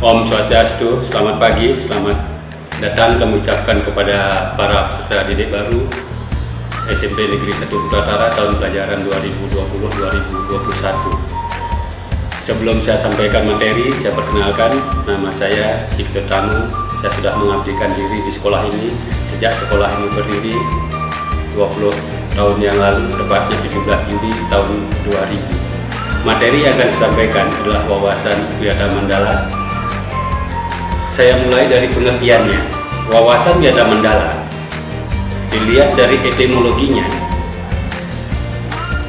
Om Swastiastu, selamat pagi, selamat datang kami ucapkan kepada para peserta didik baru SMP Negeri 1 Kuta Utara tahun pelajaran 2020-2021. Sebelum saya sampaikan materi, saya perkenalkan, nama saya Ikut Tamu. Saya sudah mengabdikan diri di sekolah ini sejak sekolah ini berdiri 20 tahun yang lalu, tepatnya 17 Juli tahun 2000. Materi yang akan disampaikan adalah wawasan Wiyata Mandala. Saya mulai dari pengertiannya. Wawasan Wiyata Mandala dilihat dari etimologinya,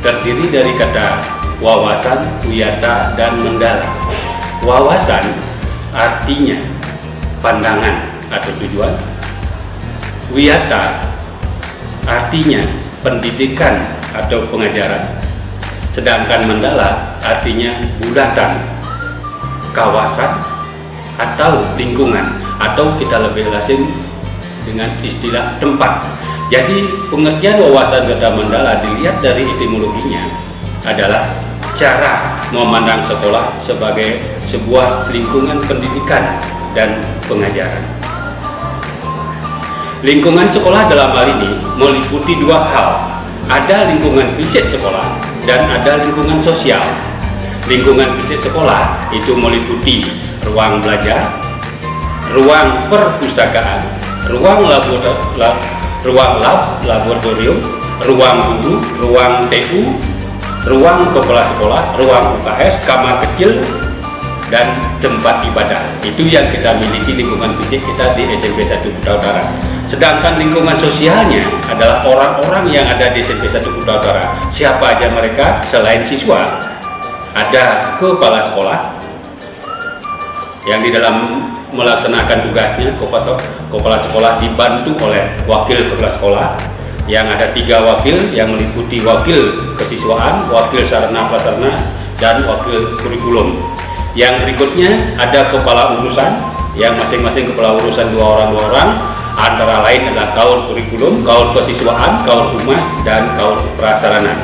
terdiri dari kata wawasan, wiyata, dan mandala. Wawasan artinya pandangan atau tujuan. Wiyata artinya pendidikan atau pengajaran. Sedangkan mandala artinya bulatan, kawasan, atau lingkungan, atau kita lebih lazim dengan istilah tempat. Jadi pengertian wawasan Wiyata Mandala dilihat dari etimologinya adalah cara memandang sekolah sebagai sebuah lingkungan pendidikan dan pengajaran. Lingkungan sekolah dalam hal ini meliputi dua hal. Ada lingkungan fisik sekolah dan ada lingkungan sosial. Lingkungan fisik sekolah itu meliputi ruang belajar, ruang perpustakaan, ruang laboratorium, ruang guru, ruang TU, ruang kepala sekolah, ruang UKS, kamar kecil, dan tempat ibadah. Itu yang kita miliki lingkungan fisik kita di SMP 1 Kuta Utara. Sedangkan lingkungan sosialnya adalah orang-orang yang ada di SMP 1 Kuta Utara. Siapa aja mereka selain siswa? Ada kepala sekolah yang di dalam melaksanakan tugasnya, kepala sekolah dibantu oleh wakil kepala sekolah yang ada 3 wakil yang meliputi wakil kesiswaan, wakil sarana prasarana, dan wakil kurikulum. Yang berikutnya ada kepala urusan yang masing-masing kepala urusan 2 orang, antara lain adalah kaul kurikulum, kaul kesiswaan, kaul humas, dan kaul prasarana.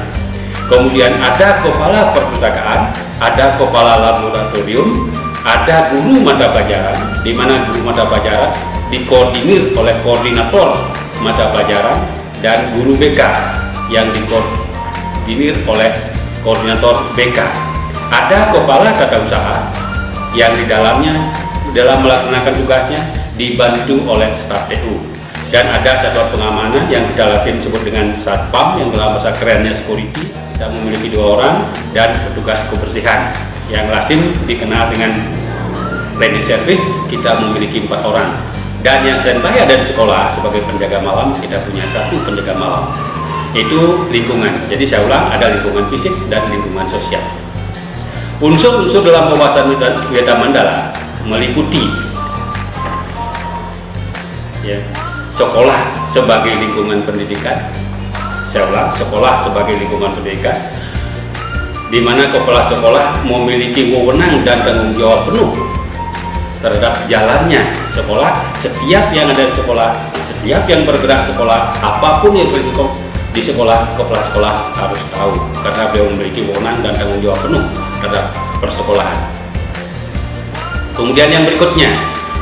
Kemudian ada kepala perpustakaan, ada kepala laboratorium, ada guru mata pelajaran, di mana guru mata pelajaran dikoordinir oleh koordinator mata pelajaran, dan guru BK yang dikoordinir oleh koordinator BK. Ada kepala tata usaha yang di dalamnya dalam melaksanakan tugasnya dibantu oleh staf TU, dan ada satuan pengamanan yang kita lazim sebut dengan satpam yang dalam bahasa kerennya security. Kita memiliki 2 orang, dan petugas kebersihan yang lazim dikenal dengan cleaning service kita memiliki 4 orang, dan yang standby ada di sekolah sebagai penjaga malam kita punya 1 penjaga malam. Itu lingkungan. Jadi saya ulang, ada lingkungan fisik dan lingkungan sosial. Unsur-unsur dalam wawasan Wiyata Mandala meliputi sekolah sebagai lingkungan pendidikan. Saya ulang, sekolah sebagai lingkungan pendidikan, di mana kepala sekolah memiliki wewenang dan tanggung jawab penuh terhadap jalannya sekolah. Setiap yang ada di sekolah, setiap yang bergerak sekolah, apapun yang berlaku di sekolah, kepala sekolah harus tahu, karena beliau memiliki wewenang dan tanggung jawab penuh terhadap persekolahan. Kemudian yang berikutnya,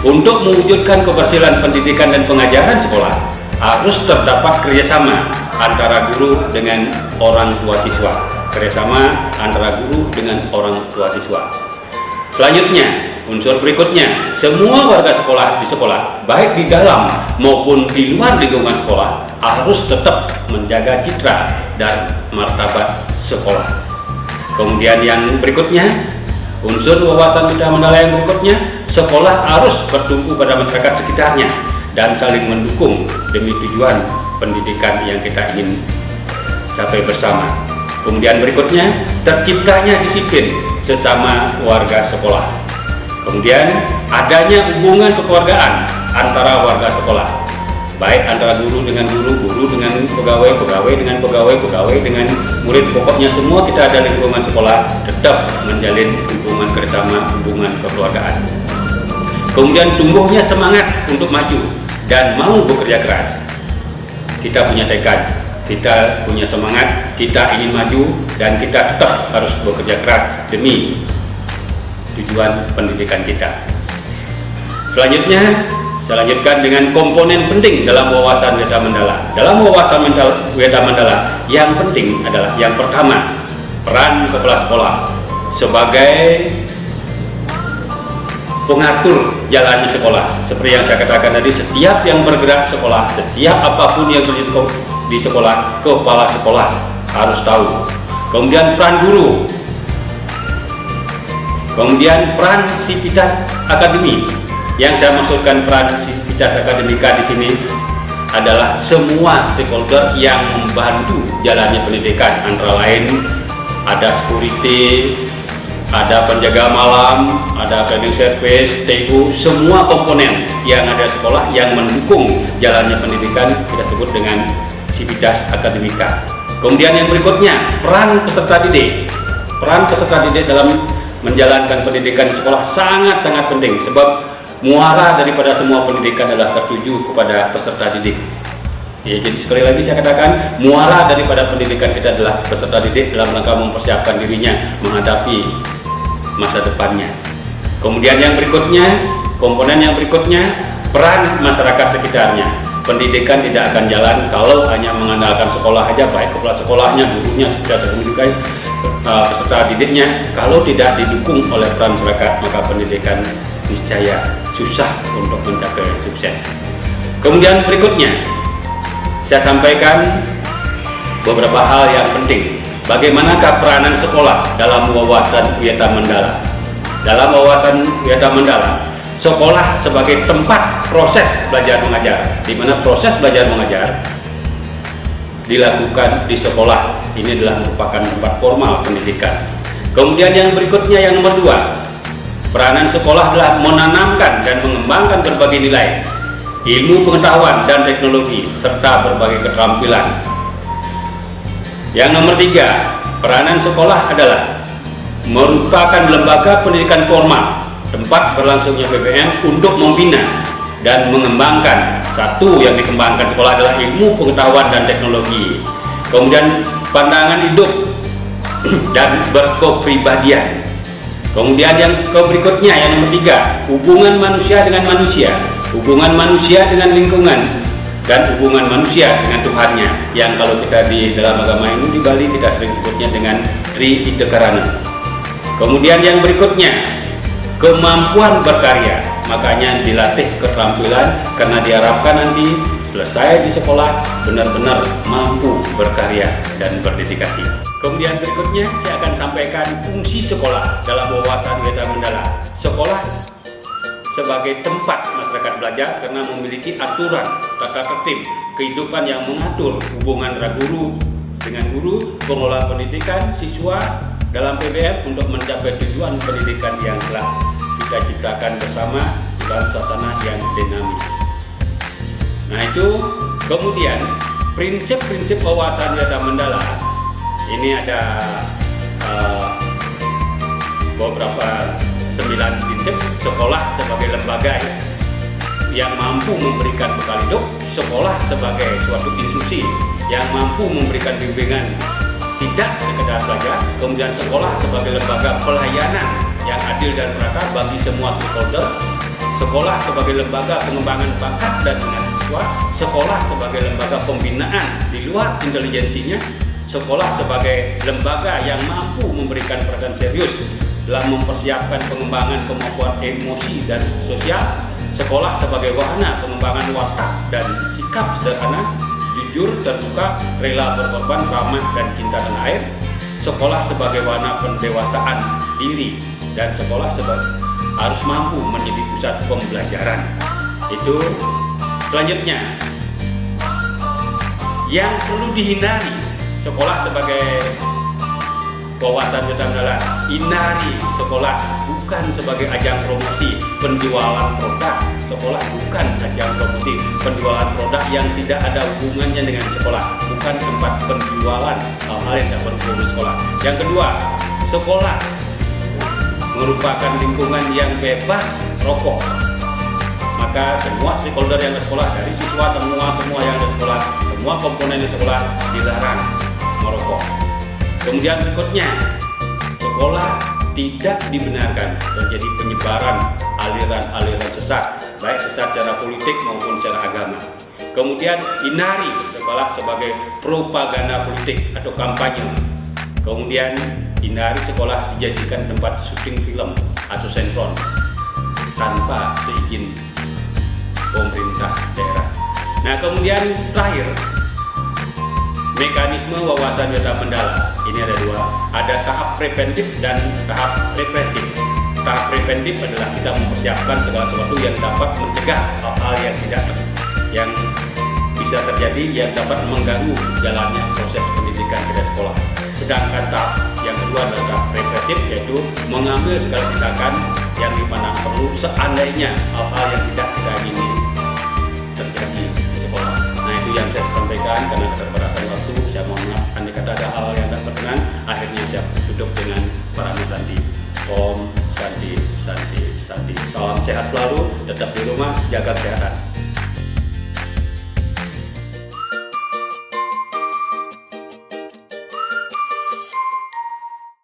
untuk mewujudkan keberhasilan pendidikan dan pengajaran sekolah harus terdapat kerjasama antara guru dengan orang tua siswa, kerjasama antara guru dengan orang tua siswa. Selanjutnya, unsur berikutnya, semua warga sekolah di sekolah, baik di dalam maupun di luar lingkungan sekolah, harus tetap menjaga citra dan martabat sekolah. Kemudian yang berikutnya, unsur wawasan Wiyata Mandala yang berikutnya, sekolah harus bertumpu pada masyarakat sekitarnya dan saling mendukung demi tujuan pendidikan yang kita ingin capai bersama. Kemudian berikutnya, terciptanya disiplin sesama warga sekolah. Kemudian adanya hubungan kekeluargaan antara warga sekolah, baik antara guru dengan guru, guru dengan pegawai, pegawai dengan pegawai, pegawai dengan murid. Pokoknya semua kita ada lingkungan sekolah tetap menjalin hubungan kerjasama, hubungan kekeluargaan. Kemudian tumbuhnya semangat untuk maju dan mau bekerja keras. Kita punya tekad, kita punya semangat, kita ingin maju, dan kita tetap harus bekerja keras demi tujuan pendidikan kita. Selanjutnya, saya lanjutkan dengan komponen penting dalam wawasan Weda Mandala. Dalam wawasan Weda Mandala, yang penting adalah yang pertama, peran kepala sekolah sebagai pengatur jalannya sekolah. Seperti yang saya katakan tadi, setiap yang bergerak sekolah, setiap apapun yang terjadi di sekolah, kepala sekolah harus tahu. Kemudian peran guru, kemudian peran Sivitas Akademi. Yang saya maksudkan peran Sivitas Akademika di sini adalah semua stakeholder yang membantu jalannya pendidikan, antara lain ada security, ada penjaga malam, ada cleaning service, TU, semua komponen yang ada sekolah yang mendukung jalannya pendidikan kita sebut dengan Sivitas Akademika. Kemudian yang berikutnya, peran peserta didik. Peran peserta didik dalam menjalankan pendidikan di sekolah sangat-sangat penting, sebab muara daripada semua pendidikan adalah tertuju kepada peserta didik. Ya, jadi sekali lagi saya katakan, muara daripada pendidikan kita adalah peserta didik dalam rangka mempersiapkan dirinya menghadapi masa depannya. Kemudian yang berikutnya, komponen yang berikutnya, peran masyarakat sekitarnya. Pendidikan tidak akan jalan kalau hanya mengandalkan sekolah aja, baik kepala sekolahnya, gurunya, peserta didiknya. Kalau tidak didukung oleh peran masyarakat, maka pendidikan niscaya susah untuk mencapai sukses. Kemudian berikutnya, saya sampaikan beberapa hal yang penting. Bagaimanakah peranan sekolah dalam wawasan Weda Mandala? Dalam wawasan Weda Mandala, sekolah sebagai tempat proses belajar mengajar, di mana proses belajar mengajar dilakukan di sekolah. Ini adalah merupakan tempat formal pendidikan. Kemudian yang berikutnya, yang nomor 2, peranan sekolah adalah menanamkan dan mengembangkan berbagai nilai, ilmu pengetahuan dan teknologi, serta berbagai keterampilan. Yang nomor 3, peranan sekolah adalah merupakan lembaga pendidikan formal, tempat berlangsungnya PBM untuk membina dan mengembangkan. Satu yang dikembangkan sekolah adalah ilmu pengetahuan dan teknologi. Kemudian pandangan hidup dan berkepribadian. Kemudian yang berikutnya, yang nomor 3, hubungan manusia dengan manusia, hubungan manusia dengan lingkungan, dan hubungan manusia dengan Tuhannya, yang kalau kita di dalam agama Hindu di Bali kita sering sebutnya dengan Tri Idekarana. Kemudian yang berikutnya, kemampuan berkarya. Makanya dilatih keterampilan, karena diharapkan nanti selesai di sekolah benar-benar mampu berkarya dan berdedikasi. Kemudian berikutnya saya akan sampaikan fungsi sekolah dalam wawasan Weda Mandala. Sekolah sebagai tempat masyarakat belajar karena memiliki aturan, tata tertib, kehidupan yang mengatur hubungan antara guru dengan guru, pengelola pendidikan, siswa dalam PBM untuk mencapai tujuan pendidikan yang telah kita ciptakan bersama dalam suasana yang dinamis. Nah itu, kemudian prinsip-prinsip wawasan Weda Mandala ini ada beberapa 9 prinsip. Sekolah sebagai lembaga yang mampu memberikan bekal hidup, sekolah sebagai suatu institusi yang mampu memberikan bimbingan tidak sekedar belajar, kemudian sekolah sebagai lembaga pelayanan yang adil dan merata bagi semua stakeholder, sekolah sebagai lembaga pengembangan bakat dan minat siswa, sekolah sebagai lembaga pembinaan di luar intelijensinya, sekolah sebagai lembaga yang mampu memberikan perhatian serius dalam mempersiapkan pengembangan kemampuan emosi dan sosial, sekolah sebagai wahana pengembangan watak dan sikap sederhana, jujur, terbuka, rela berkorban, ramah dan cinta tanah air, sekolah sebagai wahana pendewasaan diri, dan sekolah harus mampu menjadi pusat pembelajaran. Itu selanjutnya yang perlu dihindari sekolah sebagai wawasan Weda Mandala. Hindari sekolah bukan sebagai ajang promosi penjualan produk. Sekolah bukan ajang promosi penjualan produk yang tidak ada hubungannya dengan sekolah, bukan tempat penjualan hal-hal yang tidak berhubungan dengan sekolah. Yang kedua, sekolah merupakan lingkungan yang bebas rokok. Maka semua stakeholder yang ada sekolah, dari siswa semua yang ada sekolah, semua komponen di sekolah dilarang merokok. Kemudian berikutnya, sekolah tidak dibenarkan terjadi penyebaran aliran-aliran sesat baik secara politik maupun secara agama. Kemudian hindari sekolah sebagai propaganda politik atau kampanye. Kemudian hindari sekolah dijadikan tempat syuting film atau sinetron tanpa seizin pemerintah daerah. Nah, kemudian terakhir, mekanisme wawasan data mendalam. Ini ada dua, ada tahap preventif dan tahap represif. Tahap preventif adalah kita mempersiapkan segala sesuatu yang dapat mencegah hal-hal yang bisa terjadi, yang dapat mengganggu jalannya proses pendidikan pada sekolah. Sedangkan tahap yang kedua adalah tahap represif, yaitu mengambil segala tindakan yang dipandang perlu seandainya hal-hal yang tidak kita ingini terjadi di sekolah. Nah, itu yang saya sampaikan. Karena keterbatasan waktu, saya mohon maaf andai kata ada hal yang tidak berkenan. Akhirnya saya tutup dengan para sandi. Om Santi, Santi, Santi. Salam sehat selalu, tetap di rumah, jaga kesehatan.